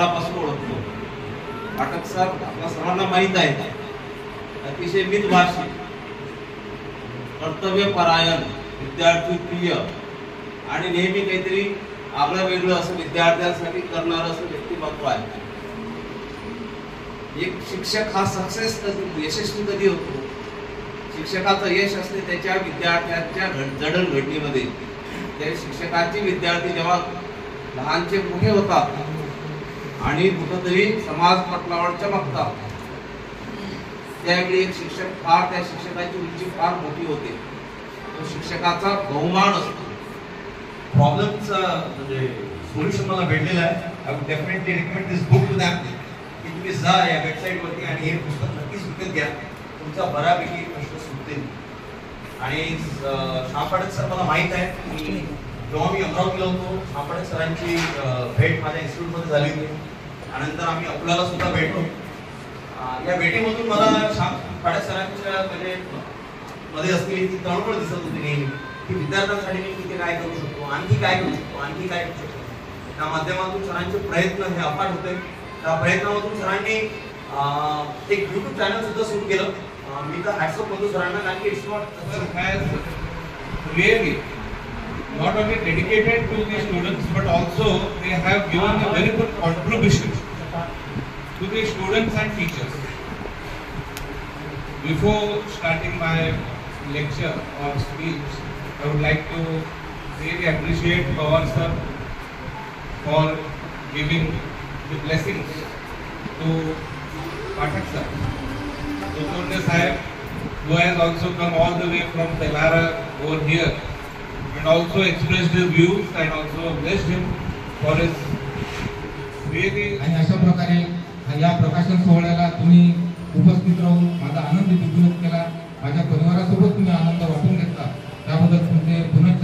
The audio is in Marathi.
काळापासून ओळखतो. पाठक सर आपल्या सर्वांना माहीत आहे, अतिशय मितभाषी, कर्तव्यपरायण, विद्यार्थी प्रिय आणि नेहमी काहीतरी आपलं वेगळं असं विद्यार्थ्यांसाठी करणारं असं व्यक्तिमत्व आहे. एक शिक्षक हा सक्सेस कधी, यशस्वी कधी होतो? शिक्षकाचं यश असते त्याच्या विद्यार्थ्यांच्या जडणघडणीमध्ये. त्या शिक्षकांचे विद्यार्थी जेव्हा लहानचे मोठे होतात आणि कुठंतरी समाज पटलावर चमकतात, त्यावेळी एक शिक्षक फार, त्या शिक्षकाची उंची फार मोठी होते. तो शिक्षकाचा बहुमान असतो. प्रॉब्लेमचा म्हणजे सोल्युशन मला भेटलेलं आहे. I would definitely recommend this book to them, की तुम्ही जा या वेबसाईट वरती आणि हे पुस्तक नक्कीच विकत घ्या. तुमचा बऱ्यापैकी प्रश्न सुटतील. आणि शामपाडक सर मला माहित आहे की जेव्हा मी अमरावतीला होतो, शामपाडक सरांची भेट माझ्या इन्स्टिट्यूटमध्ये झाली होती. त्यानंतर आम्ही अकोल्याला सुद्धा भेटलो. या भेटीमधून मला शामपाडक सरांच्या म्हणजे मध्ये असलेली ती तळमळ दिसत होती नेहमी, की विद्यार्थ्यांसाठी मी किती काय करू शकतो, आणखी काय करू शकतो, आणखी काय करू शकतो. त्या माध्यमातून सरांचे प्रयत्न हे अफाट होते. त्या प्रयत्नामधून सरांनी एक YouTube चॅनल सुद्धा सुरू केलं. मी तर हॅट्स ऑफ करतो सरांना, कारण की it's not really not only dedicated to the students but also they have given a very good contribution to the students and teachers. Before starting my lecture or speech, I would like to really appreciate Pawar sir for giving the blessings to Pathak sir, Dr. Sahib, who has also come all the way from Telara over here and also expressed his views and also blessed him for his really. आणि अशा प्रकारे या प्रकाशन सोहळ्याला तुम्ही उपस्थित राहून माझा आनंद द्विगुणित केला. माझ्या परिवारासोबत तुम्ही आनंद वाटून घेतला, त्याबद्दल तुमचे पुनश्च